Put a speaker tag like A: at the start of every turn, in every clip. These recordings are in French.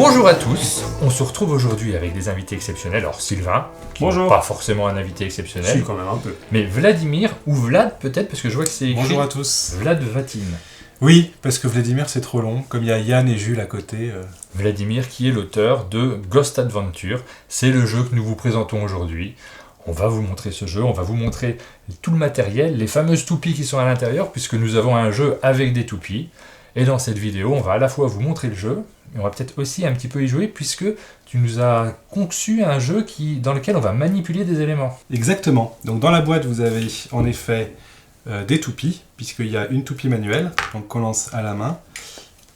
A: Bonjour à tous, on se retrouve aujourd'hui avec des invités exceptionnels. Alors Sylvain, qui n'est pas forcément un invité exceptionnel,
B: si, quand même un peu.
A: Mais Vladimir, ou Vlad peut-être, parce que je vois que c'est écrit.
C: Bonjour à tous.
A: Vlad Vatine.
C: Oui, parce que Vladimir c'est trop long, comme il y a Yann et Jules à côté.
A: Vladimir qui est l'auteur de Ghost Adventure, c'est le jeu que nous vous présentons aujourd'hui. On va vous montrer ce jeu, on va vous montrer tout le matériel, les fameuses toupies qui sont à l'intérieur, puisque nous avons un jeu avec des toupies. Et dans cette vidéo, on va à la fois vous montrer le jeu, et on va peut-être aussi un petit peu y jouer, puisque tu nous as conçu un jeu dans lequel on va manipuler des éléments.
C: Exactement. Donc dans la boîte, vous avez en effet des toupies, puisqu'il y a une toupie manuelle, donc qu'on lance à la main,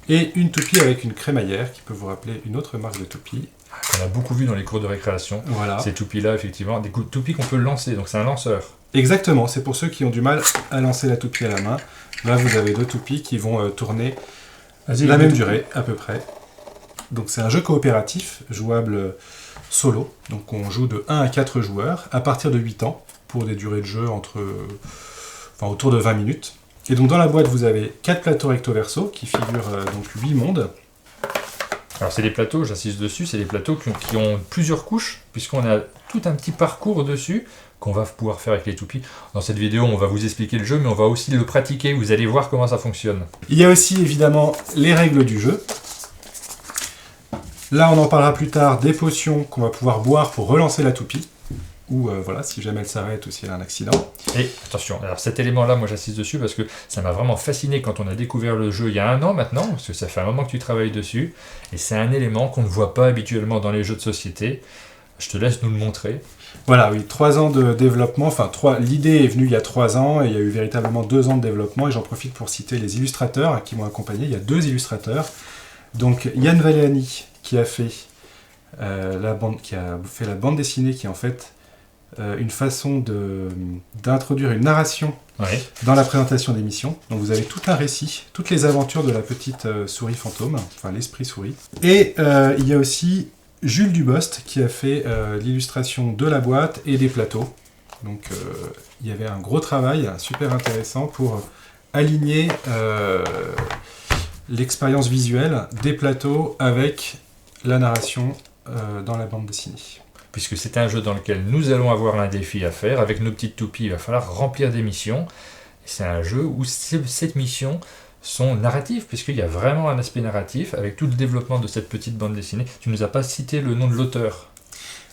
C: et une toupie avec une crémaillère, qui peut vous rappeler une autre marque de toupie.
A: Qu'on a beaucoup vu dans les cours de récréation.
C: Voilà.
A: Ces toupies-là, effectivement, des toupies qu'on peut lancer, donc c'est un lanceur.
C: Exactement, c'est pour ceux qui ont du mal à lancer la toupie à la main. Là, vous avez deux toupies qui vont tourner la même durée, à peu près. Donc c'est un jeu coopératif, jouable solo. Donc on joue de 1 à 4 joueurs, à partir de 8 ans, pour des durées de jeu autour de 20 minutes. Et donc dans la boîte, vous avez 4 plateaux recto-verso, qui figurent donc 8 mondes.
A: Alors c'est des plateaux, j'insiste dessus, c'est des plateaux qui ont plusieurs couches, puisqu'on a tout un petit parcours dessus, qu'on va pouvoir faire avec les toupies. Dans cette vidéo, on va vous expliquer le jeu, mais on va aussi le pratiquer, vous allez voir comment ça fonctionne.
C: Il y a aussi évidemment les règles du jeu. Là, on en parlera plus tard, des potions qu'on va pouvoir boire pour relancer la toupie, ou voilà, si jamais elle s'arrête ou si elle a un accident.
A: Et attention, alors cet élément-là, moi j'insiste dessus parce que ça m'a vraiment fasciné quand on a découvert le jeu il y a 1 an maintenant, parce que ça fait un moment que tu travailles dessus, et c'est un élément qu'on ne voit pas habituellement dans les jeux de société. Je te laisse nous le montrer.
C: Voilà, oui, 3 ans de développement, l'idée est venue il y a 3 ans, et il y a eu véritablement 2 ans de développement, et j'en profite pour citer les illustrateurs qui m'ont accompagné. Il y a 2 illustrateurs, donc Yann Valéani qui a fait la bande dessinée, qui est en fait une façon d'introduire une narration dans la présentation des missions. Donc vous avez tout un récit, toutes les aventures de la petite souris fantôme, enfin l'esprit souris. Et il y a aussi Jules Dubost qui a fait l'illustration de la boîte et des plateaux. Donc il y avait un gros travail super intéressant pour aligner l'expérience visuelle des plateaux avec la narration dans la bande dessinée.
A: Puisque c'est un jeu dans lequel nous allons avoir un défi à faire. Avec nos petites toupies, il va falloir remplir des missions. C'est un jeu où ces missions sont narratives, puisqu'il y a vraiment un aspect narratif avec tout le développement de cette petite bande dessinée. Tu ne nous as pas cité le nom de l'auteur.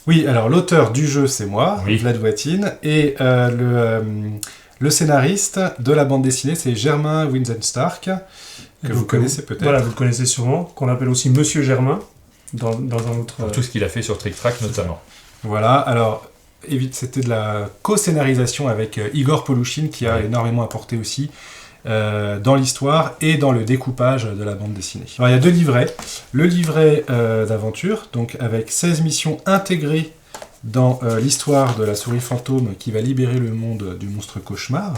C: Oui, alors l'auteur du jeu, c'est moi, Vlad Vatine, et le scénariste de la bande dessinée, c'est Germain Winsenstark, que vous connaissez peut-être.
B: Voilà, vous le connaissez sûrement, qu'on appelle aussi Monsieur Germain, dans un autre...
A: Pour tout ce qu'il a fait sur Trick Track notamment.
C: Voilà, alors c'était de la co-scénarisation avec Igor Polouchine qui a énormément apporté aussi dans l'histoire et dans le découpage de la bande dessinée. Alors il y a 2 livrets. Le livret d'aventure, donc avec 16 missions intégrées dans l'histoire de la souris fantôme qui va libérer le monde du monstre cauchemar.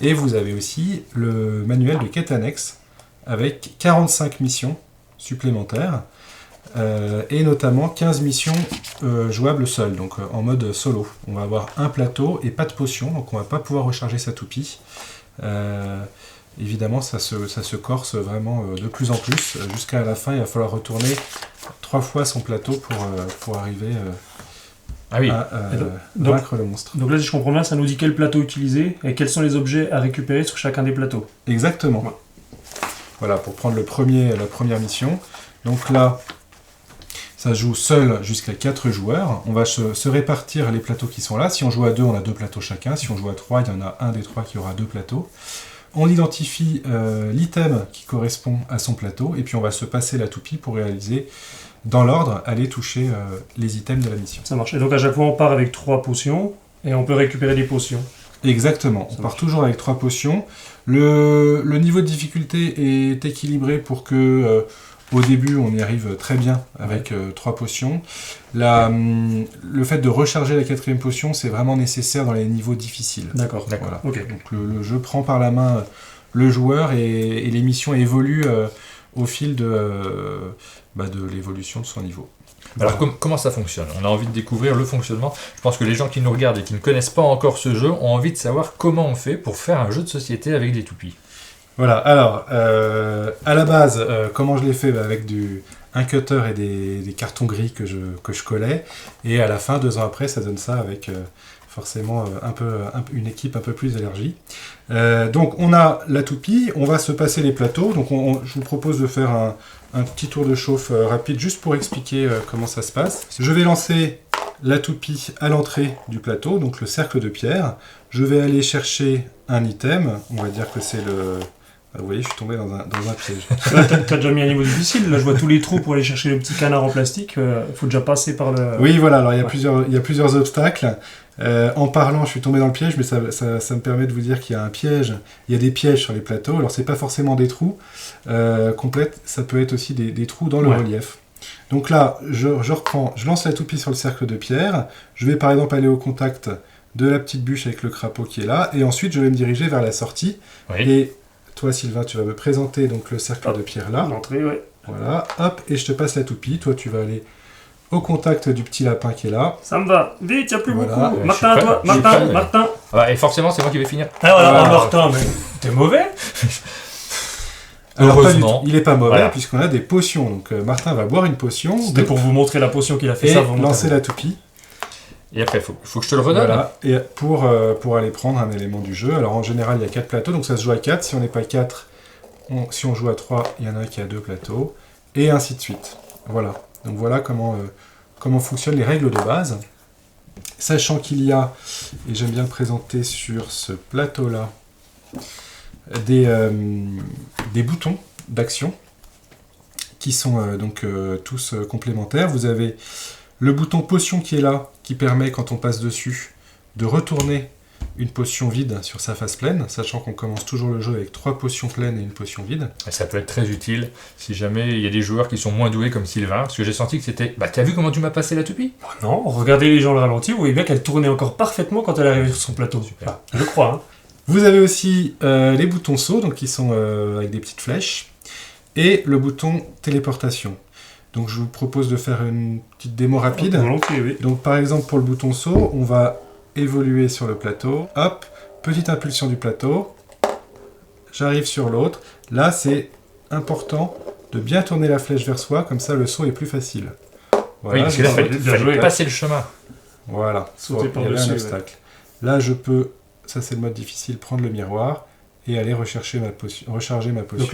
C: Et vous avez aussi le manuel de quête annexe avec 45 missions supplémentaires. Et notamment 15 missions jouables seules, donc en mode solo. On va avoir un plateau et pas de potion, donc on va pas pouvoir recharger sa toupie. Évidemment, ça se corse vraiment de plus en plus. Jusqu'à la fin, il va falloir retourner 3 fois son plateau pour arriver à vaincre le monstre.
B: Donc là, si je comprends bien, ça nous dit quel plateau utiliser et quels sont les objets à récupérer sur chacun des plateaux.
C: Exactement. Ouais. Voilà, pour prendre la première mission. Donc là, ça se joue seul jusqu'à 4 joueurs. On va se répartir les plateaux qui sont là. Si on joue à 2, on a 2 plateaux chacun. Si on joue à 3, il y en a un des 3 qui aura 2 plateaux. On identifie l'item qui correspond à son plateau. Et puis on va se passer la toupie pour réaliser, dans l'ordre, aller toucher les items de la mission.
B: Ça marche. Et donc à chaque fois, on part avec 3 potions. Et on peut récupérer des potions.
C: Exactement. On part toujours avec 3 potions. Le niveau de difficulté est équilibré pour que... au début, on y arrive très bien avec 3 potions. Le fait de recharger la 4e potion, c'est vraiment nécessaire dans les niveaux difficiles.
B: D'accord.
C: Voilà.
B: Okay.
C: Donc le jeu prend par la main le joueur et les missions évoluent au fil de l'évolution de son niveau.
A: Alors comment ça fonctionne ? On a envie de découvrir le fonctionnement. Je pense que les gens qui nous regardent et qui ne connaissent pas encore ce jeu ont envie de savoir comment on fait pour faire un jeu de société avec des toupies.
C: Voilà, alors, à la base, comment je l'ai fait ? Avec un cutter et des cartons gris que je collais. Et à la fin, 2 ans après, ça donne ça avec forcément une équipe un peu plus élargie. Donc on a la toupie, on va se passer les plateaux. Donc je vous propose de faire un petit tour de chauffe rapide juste pour expliquer comment ça se passe. Je vais lancer la toupie à l'entrée du plateau, donc le cercle de pierre. Je vais aller chercher un item, on va dire que c'est le... Vous voyez, je suis tombé dans un piège.
B: Là, t'as déjà mis un niveau difficile. Là, je vois tous les trous pour aller chercher le petit canard en plastique. Faut déjà passer par le...
C: Oui, voilà, alors il y a plusieurs obstacles. En parlant, je suis tombé dans le piège, mais ça me permet de vous dire qu'il y a un piège. Il y a des pièges sur les plateaux. Alors, c'est pas forcément des trous complètes, ça peut être aussi des trous dans le relief. Donc là, je reprends, je lance la toupie sur le cercle de pierre. Je vais par exemple aller au contact de la petite bûche avec le crapaud qui est là. Et ensuite, je vais me diriger vers la sortie.
A: Oui.
C: Et toi, Sylvain, tu vas me présenter donc le cercle de pierre là.
B: L'entrée, ouais.
C: Voilà, hop, et je te passe la toupie. Toi, tu vas aller au contact du petit lapin qui est là.
B: Ça me va. Vite, il n'y a plus
C: Voilà.
B: beaucoup. Martin, à toi. Martin.
A: Ah bah, et forcément, c'est moi qui vais finir.
B: Ah voilà,
C: Voilà.
B: Martin, mais t'es mauvais.
C: Alors, pas du
A: Heureusement.
C: tout. Il est pas mauvais
A: Voilà.
C: puisqu'on a des potions. Donc Martin va boire une potion
B: C'était pour vous montrer la potion qu'il a fait
C: et
B: ça. Vraiment
C: lancer la toupie.
A: Et après, faut que je te le redonne.
C: Voilà. Et pour aller prendre un élément du jeu. Alors en général, il y a 4 plateaux, donc ça se joue à 4. Si on n'est pas 4, si on joue à 3, il y en a un qui a 2 plateaux. Et ainsi de suite. Voilà. Donc voilà comment fonctionnent les règles de base. Sachant qu'il y a, et j'aime bien le présenter sur ce plateau-là, des boutons d'action qui sont tous complémentaires. Vous avez le bouton potion qui est là, qui permet, quand on passe dessus, de retourner une potion vide sur sa face pleine, sachant qu'on commence toujours le jeu avec 3 potions pleines et une potion vide.
A: Et ça peut être très utile si jamais il y a des joueurs qui sont moins doués comme Sylvain, parce que j'ai senti que c'était... Bah, t'as vu comment tu m'as passé la toupie?
B: Non, regardez les gens le ralenti, vous voyez bien qu'elle tournait encore parfaitement quand elle arrivait sur son plateau.
A: Super.
B: Enfin, je crois. Hein.
C: Vous avez aussi les boutons saut, donc qui sont avec des petites flèches, et le bouton téléportation. Donc je vous propose de faire une petite démo rapide.
B: Volontiers, oui.
C: Donc par exemple pour le bouton saut, on va évoluer sur le plateau. Hop, petite impulsion du plateau. J'arrive sur l'autre. Là c'est important de bien tourner la flèche vers soi, comme ça le saut est plus facile. Voilà,
A: Oui, parce que là, il
B: bien
A: fallait
B: joué.
A: passer le chemin.
C: Voilà,
B: Sauter
C: il y avait
B: par-dessus,
C: un
B: ouais.
C: obstacle. Là je peux, ça c'est le mode difficile, prendre le miroir et aller recharger ma potion.
B: Donc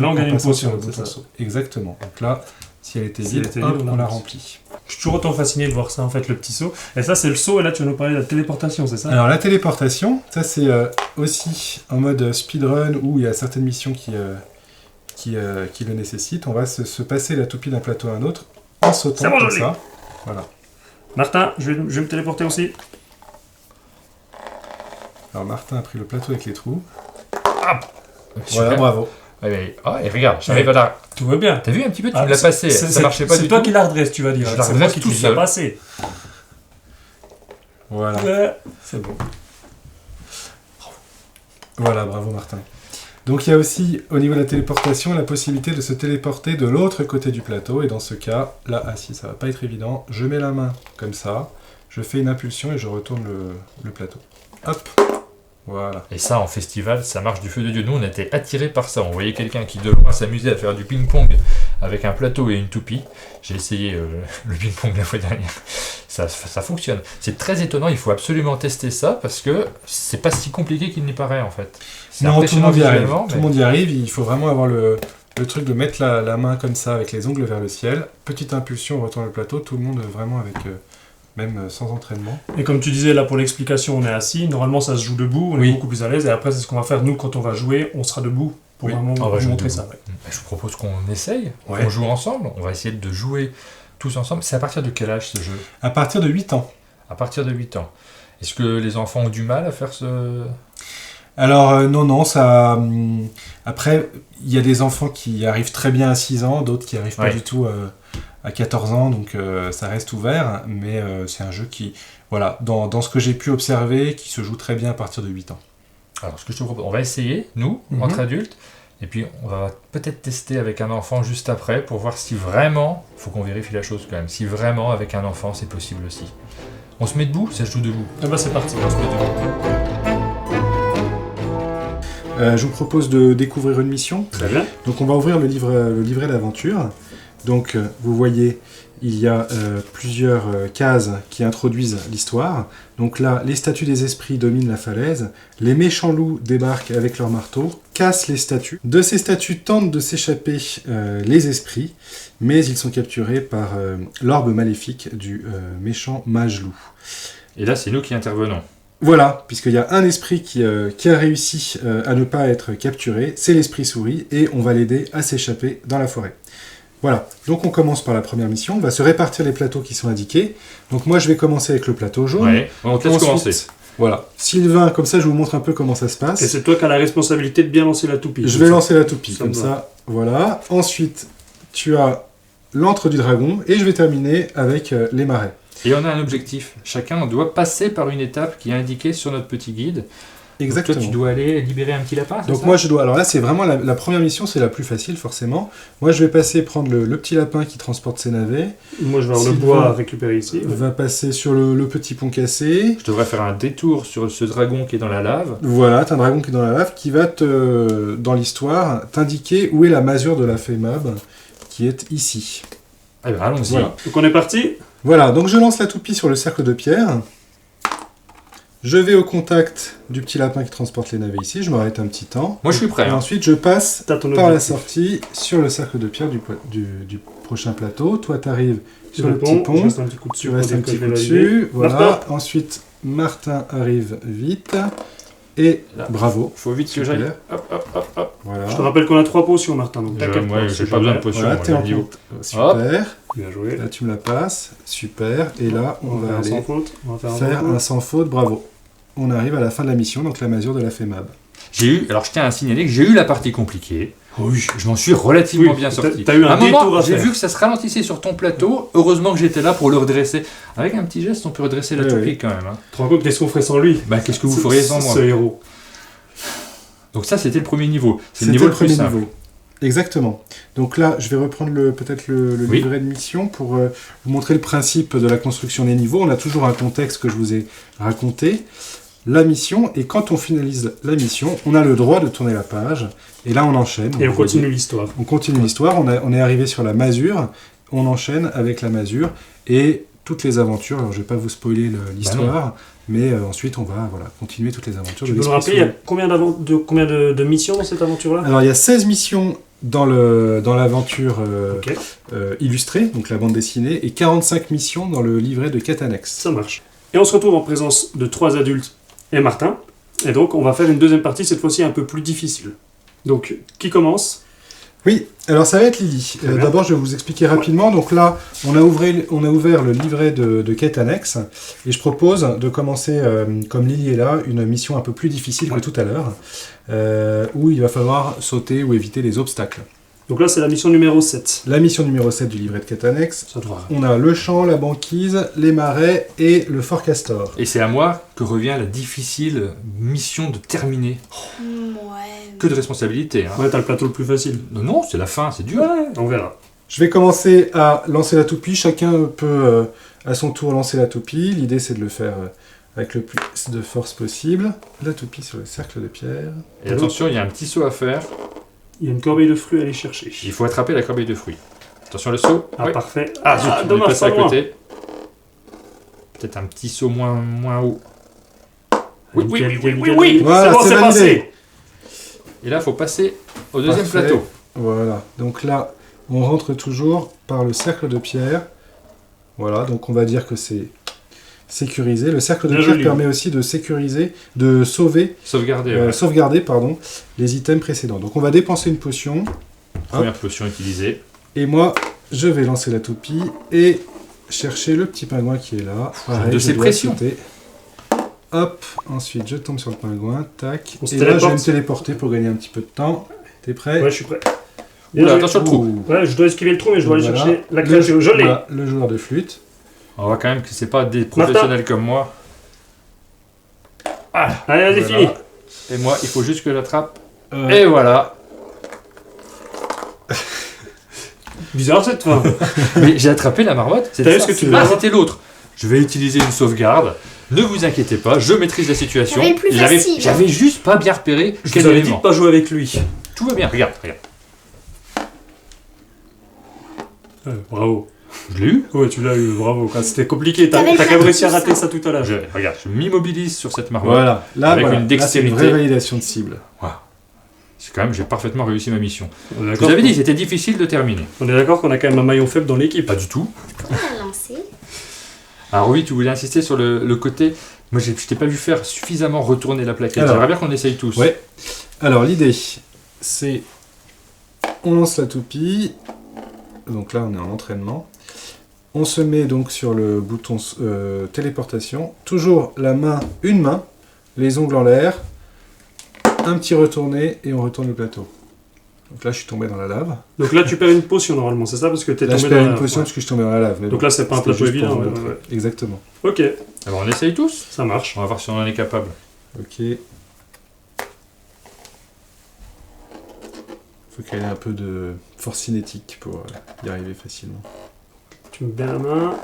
B: là, on
C: en
B: gagne une
C: passant
B: potion,
C: sur le
B: c'est
C: bouton
B: ça.
C: saut. Exactement. Donc là, si elle était
B: Si elle
C: vide,
B: était
C: hop,
B: vide,
C: on la remplit.
B: Je suis toujours autant fasciné de voir ça, en fait, le petit saut. Et ça, c'est le saut, et là, tu vas nous parler de la téléportation, c'est ça?
C: Alors la téléportation, ça c'est aussi en mode speedrun où il y a certaines missions qui le nécessitent. On va se passer la toupie d'un plateau à un autre en sautant
B: C'est bon,
C: comme
B: je l'ai.
C: ça. Voilà.
B: Martin, je vais me téléporter aussi.
C: Alors Martin a pris le plateau avec les trous.
A: Super.
C: Voilà, bravo.
A: Et regarde, j'arrive à la...
B: Tout va bien.
A: T'as vu un petit peu, tu
B: Ah,
A: me l'as passé, ça marchait pas du
B: C'est toi
A: tout.
B: qui la redresse, tu vas dire.
A: Je la
B: C'est moi
A: redresse
B: qui
A: tout
B: te l'ai
A: seul.
B: passé.
C: Voilà.
B: Ouais, c'est bon.
C: Voilà, bravo Martin. Donc il y a aussi, au niveau de la téléportation, la possibilité de se téléporter de l'autre côté du plateau. Et dans ce cas, là, si ça va pas être évident, je mets la main comme ça, je fais une impulsion et je retourne le plateau. Hop. Voilà.
A: Et ça, en festival, ça marche du feu de Dieu. Nous, on était attirés par ça. On voyait quelqu'un qui, de loin, s'amusait à faire du ping-pong avec un plateau et une toupie. J'ai essayé le ping-pong la fois dernière. Ça fonctionne. C'est très étonnant. Il faut absolument tester ça parce que c'est pas si compliqué qu'il n'y paraît, en fait. C'est
C: Non, tout le
A: impressionnant
C: monde y arrive.
A: visuellement,
C: Tout le monde y arrive. Il faut vraiment avoir le truc de mettre la main comme ça avec les ongles vers le ciel. Petite impulsion, on retourne le plateau. Tout le monde vraiment avec... même sans entraînement.
B: Et comme tu disais, là, pour l'explication, on est assis. Normalement, ça se joue debout. On
C: Oui.
B: est beaucoup plus à l'aise. Et après, c'est ce qu'on va faire, nous, quand on va jouer. On sera debout pour
C: Oui.
B: vraiment
A: On va
B: vous
A: jouer
B: montrer
A: debout.
B: ça. Ouais.
A: Je vous propose qu'on essaye,
C: Ouais.
A: qu'on joue ensemble. On va essayer de jouer tous ensemble. C'est à partir de quel âge ce jeu?
C: À partir de 8 ans.
A: À partir de 8 ans. Est-ce que les enfants ont du mal à faire ce...
C: Alors non, ça... après, il y a des enfants qui arrivent très bien à 6 ans, d'autres qui arrivent pas
A: Ouais.
C: du tout à 14 ans, donc ça reste ouvert, mais c'est un jeu qui, voilà, dans ce que j'ai pu observer, qui se joue très bien à partir de 8 ans.
A: Alors, ce que je te propose, on va essayer, nous,
C: Mhm.
A: entre adultes, et puis on va peut-être tester avec un enfant juste après pour voir si vraiment, faut qu'on vérifie la chose quand même, si vraiment avec un enfant c'est possible aussi. On se met debout, ça se joue debout.
B: Ah bah, c'est parti.
A: On se met debout.
C: Je vous propose de découvrir une mission.
B: Très bien.
C: Donc on va ouvrir le livret d'aventure. Donc, vous voyez, il y a plusieurs cases qui introduisent l'histoire. Donc là, les statues des esprits dominent la falaise. Les méchants loups débarquent avec leurs marteaux, cassent les statues. De ces statues tentent de s'échapper les esprits, mais ils sont capturés par l'orbe maléfique du méchant mage loup.
A: Et là, c'est nous qui intervenons.
C: Voilà, puisqu'il y a un esprit qui a réussi à ne pas être capturé, c'est l'esprit souris, et on va l'aider à s'échapper dans la forêt. Voilà, donc on commence par la première mission, on va se répartir les plateaux qui sont indiqués. Donc moi je vais commencer avec le plateau jaune.
A: Ouais, on te laisse commencer.
C: Voilà, Sylvain, comme ça je vous montre un peu comment ça se passe.
B: Et c'est toi qui as la responsabilité de bien lancer la toupie.
C: Je vais lancer la toupie,
B: Ça
C: comme
B: me
C: ça, voilà. Ensuite, tu as l'antre du dragon, et je vais terminer avec les marais.
A: Et on a un objectif. Chacun, on doit passer par une étape qui est indiquée sur notre petit guide.
C: Exactement.
A: Donc toi, tu dois aller libérer un petit lapin, c'est
C: Donc
A: ça
C: moi je dois, alors là c'est vraiment la première mission, c'est la plus facile forcément. Moi je vais passer prendre le petit lapin qui transporte ses navets.
B: Moi je vais avoir le
C: Sylvain
B: bois à récupérer ici.
C: Va passer sur le petit pont cassé.
A: Je devrais faire un détour sur ce dragon qui est dans la lave.
C: Voilà, t'as un dragon qui est dans la lave qui va dans l'histoire, t'indiquer où est la masure de la fée Mab qui est ici.
A: Eh ben, allons-y.
C: Voilà.
B: Donc on est parti.
C: Voilà, donc je lance la toupie sur le cercle de pierre. Je vais au contact du petit lapin qui transporte les navets ici, je m'arrête un petit temps.
A: Moi, je suis prêt.
C: Et
A: hein.
C: ensuite, je passe
B: T'as ton
C: par la
B: objectif.
C: sortie sur le cercle de pierre du prochain plateau. Toi, tu arrives sur le petit
B: Je
C: pont,
B: reste un petit coup dessus.
C: tu
B: pour
C: restes
B: dire
C: un
B: que
C: petit
B: je vais
C: coup
B: valider.
C: dessus. Voilà.
B: Martin.
C: Ensuite, Martin arrive vite. Et
A: Là.
C: bravo.
A: Faut vite que
C: Super.
A: j'aille. Hop, hop, hop, hop.
C: Voilà.
B: Je te rappelle qu'on a 3 potions, Martin. Donc t'inquiète
A: Moi,
B: pas.
A: j'ai pas besoin de potions.
C: Voilà,
A: moi,
C: t'es
A: le
C: en
A: niveau.
C: compte. Super.
B: Bien joué.
C: Là, tu me la passes. Super. Et là, on va
B: faire un
C: aller
B: sans faute. On va faire
C: faire
B: un
C: un sans faute. Bravo. On arrive à la fin de la mission, donc la masure de la fée Mab.
A: Alors, je tiens à signaler que j'ai eu la partie compliquée. Oui, je m'en suis relativement
B: Oui,
A: bien
B: t'as-
A: sorti.
B: t'as eu un
A: à un
B: détour
A: moment,
B: à
A: j'ai
B: faire.
A: vu que ça se ralentissait sur ton plateau. Heureusement que j'étais là pour le redresser. Avec un petit geste, on peut redresser la
C: Oui,
A: toupie
C: oui.
A: quand même. Hein.
B: Tu te rends compte qu'est-ce qu'on ferait sans lui?
A: Bah, qu'est-ce que vous feriez sans moi
B: Ce héros.
A: Donc ça, c'était le premier niveau. C'est le
C: C'était
A: niveau
C: le
A: le plus
C: premier
A: simple.
C: niveau. Exactement. Donc là, je vais reprendre peut-être le
A: Oui.
C: livret de mission pour vous montrer le principe de la construction des niveaux. On a toujours un contexte que je vous ai raconté. La mission, et quand on finalise la mission, on a le droit de tourner la page. Et là, on enchaîne.
B: Et on
C: Vous
B: continue
C: voyez,
B: l'histoire.
C: on continue l'histoire. On est arrivé sur la masure. On enchaîne avec la masure et toutes les aventures. Alors, je vais pas vous spoiler l'histoire, mais ensuite, on va continuer toutes les aventures.
B: Tu
C: de
B: peux nous
C: l'Esprit
B: rappeler, il y a
C: Souris.
B: combien de missions dans cette aventure-là?
C: Alors, il y a 16 missions dans l'aventure
B: Ok,
C: illustrée, donc la bande dessinée, et 45 missions dans le livret de quête annexe.
B: ça marche. Et on se retrouve en présence de 3 adultes et Martin. Et donc, on va faire une deuxième partie, cette fois-ci un peu plus difficile. Donc, qui commence?
C: Oui, alors ça va être Lily.
B: Très bien.
C: D'abord, je vais vous expliquer rapidement. Donc là, on a ouvert le livret de quête annexe, et je propose de commencer, comme Lily est là, une mission un peu plus difficile que tout à l'heure, où il va falloir sauter ou éviter les obstacles.
B: Donc là, c'est la mission numéro 7.
C: La mission numéro 7 du livret de quête annexe,
B: Ça devra.
C: on a le champ, la banquise, les marais et le fort castor.
A: Et c'est à moi que revient la difficile mission de terminer.
D: Ouais.
A: Que de responsabilité. Hein.
B: Ouais, t'as le plateau le plus facile.
A: Non, non, c'est la fin, c'est dur.
B: On verra.
C: Je vais commencer à lancer la toupie. Chacun peut à son tour lancer la toupie. L'idée, c'est de le faire avec le plus de force possible. La toupie sur le cercle de pierre.
A: Et attention, il y a un petit saut à faire.
B: Il y a une corbeille de fruits à aller chercher.
A: Il faut attraper la corbeille de fruits. Attention, le saut.
B: Ah,
A: Oui.
B: parfait.
A: Ah, zut, on est
B: dommage,
A: passé
B: pas
A: à
B: loin.
A: côté. Peut-être un petit saut moins haut. Oui, oui,
B: Nickel,
A: oui, oui,
B: nickel,
A: oui,
B: nickel.
C: Voilà,
B: c'est bon,
C: c'est
B: c'est
C: validé.
B: passé.
A: Et là, il faut passer au deuxième
C: Parfait.
A: plateau.
C: Voilà. Donc là, on rentre toujours par le cercle de pierre. Voilà. Donc on va dire que c'est sécurisé. Le cercle de
B: Bien
C: pierre
B: joli.
C: permet aussi de sécuriser, de
A: Sauvegarder. ouais.
C: sauvegarder, les items précédents. Donc on va dépenser une potion.
A: Première potion utilisée.
C: Et moi, je vais lancer la toupie et chercher le petit pingouin qui est là. Pareil,
A: de
C: je
A: ces
C: dois
A: pressions.
C: sauter. Hop, ensuite je tombe sur le pingouin, tac.
B: On se
C: Et là, je vais
B: téléporte.
C: me téléporter pour gagner un petit peu de temps. T'es prêt?
B: Ouais, je suis prêt.
A: Oula, attention le trou.
C: Ouh.
B: Ouais, je dois esquiver le trou, mais je dois aller
C: Voilà.
B: chercher la créature. Je l'ai.
C: Voilà, le joueur de flûte.
A: On voit quand même que c'est pas des professionnels comme moi.
B: Allez, vas-y,
C: Voilà.
B: fini.
A: Et moi, il faut juste que j'attrape.
C: Euh,
A: Et voilà.
B: Bizarre cette fin.
A: Mais j'ai attrapé la marmotte.
B: T'as vu
A: ça.
B: ce que tu
A: Ah,
B: veux
A: c'était l'autre. Je vais utiliser une sauvegarde. Ne vous inquiétez pas, je maîtrise la situation.
D: T'avais le plus facile.
A: J'avais juste pas bien repéré
B: Je
A: quel
B: vous avais dit
A: élément.
B: de pas jouer avec lui.
A: Tout va bien, regarde, regarde.
B: Bravo.
A: Je l'ai eu.
B: Ouais, tu l'as eu, bravo. Quoi. C'était compliqué, t'as
D: T'avais
B: quand même réussi à
D: tout
B: rater
D: ça.
B: ça tout à l'heure.
A: Regarde, je m'immobilise sur cette marmotte.
C: Voilà, là,
A: Avec
C: voilà.
A: une
C: Là, c'est une
A: dextérité.
C: vraie validation de cible.
A: J'ai parfaitement réussi ma mission.
B: On est
A: Je
B: d'accord
A: vous avais dit, c'était difficile de terminer.
B: On est d'accord qu'on a quand même un maillon faible dans l'équipe.
A: Pas du tout.
D: On a lancé.
A: Alors oui, tu voulais insister sur le côté... Moi, je t'ai pas vu faire suffisamment retourner la plaquette.
C: Alors.
A: J'aimerais bien qu'on essaye tous.
C: Ouais. Alors, l'idée, c'est... On lance la toupie. Donc là, on est en entraînement. On se met donc sur le bouton téléportation. Toujours une main, les ongles en l'air, un petit retourné et on retourne le plateau. Donc là, je suis tombé dans la lave.
B: Donc là, tu perds une potion normalement, c'est ça? Parce que t'es
C: Là,
B: tombé
C: je
B: dans
C: perds
B: la...
C: une potion
B: ouais.
C: parce que je suis tombé dans la lave. Mais
B: Donc
C: bon,
B: là, c'est pas un
C: c'était
B: plateau
C: juste pour
B: évident.
C: vous
B: Ouais,
C: montrer.
B: ouais.
C: Exactement.
B: Ok,
A: Alors on essaye tous.
B: ça marche.
A: On va voir si on en est capable.
C: Ok. Faut qu'il y ait un peu de force cinétique pour y arriver facilement.
B: Tu me mets la main.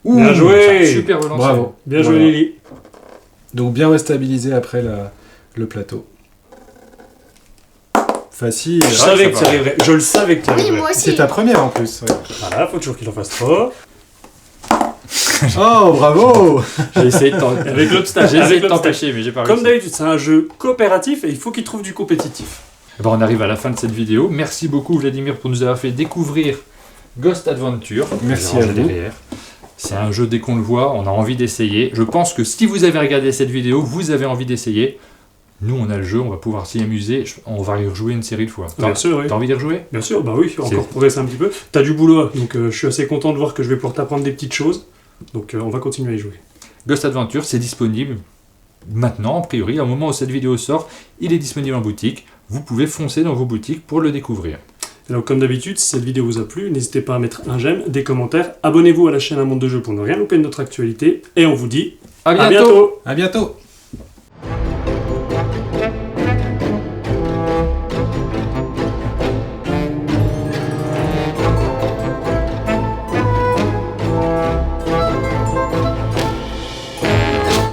C: Ouh,
B: Bien joué.
A: Super relancé.
C: Bravo.
B: Bien joué,
C: Voilà.
B: Lily.
C: Donc bien restabilisé après le plateau. Facile.
B: Je savais
A: ça
B: que
A: va.
B: tu arriverais. Je le savais que tu
D: Oui,
B: arriverais.
D: moi aussi.
C: C'est ta première en plus. Ouais.
B: Voilà, faut toujours qu'il en fasse 3.
C: Oh, bravo.
A: J'ai essayé de
B: Avec l'obstacle.
A: J'ai essayé
B: Avec
A: de
B: l'obstacle.
A: t'empêcher, mais j'ai pas
B: Comme
A: réussi.
B: d'habitude, c'est un jeu coopératif et il faut qu'il trouve du compétitif.
A: Eh ben, on arrive à la fin de cette vidéo. Merci beaucoup Vladimir pour nous avoir fait découvrir Ghost Adventure.
C: Merci
A: Je vais
C: à
A: ranger
C: vous.
A: derrière. C'est un jeu, dès qu'on le voit, on a envie d'essayer. Je pense que si vous avez regardé cette vidéo, vous avez envie d'essayer. Nous, on a le jeu, on va pouvoir s'y amuser. On va y rejouer une série de fois.
B: Bien sûr, oui.
A: T'as envie d'y rejouer?
B: Bien sûr, bah oui,
A: C'est-
B: encore progresser un petit peu. T'as du boulot, donc je suis assez content de voir que je vais pouvoir t'apprendre des petites choses. Donc on va continuer à y jouer.
A: Ghost Adventure, c'est disponible maintenant, a priori. Au moment où cette vidéo sort, il est disponible en boutique. Vous pouvez foncer dans vos boutiques pour le découvrir.
B: Et donc comme d'habitude, si cette vidéo vous a plu, n'hésitez pas à mettre un j'aime, des commentaires, abonnez-vous à la chaîne Un Monde de Jeux pour ne rien louper de notre actualité, et on vous dit
A: À
B: à bientôt.
C: À bientôt.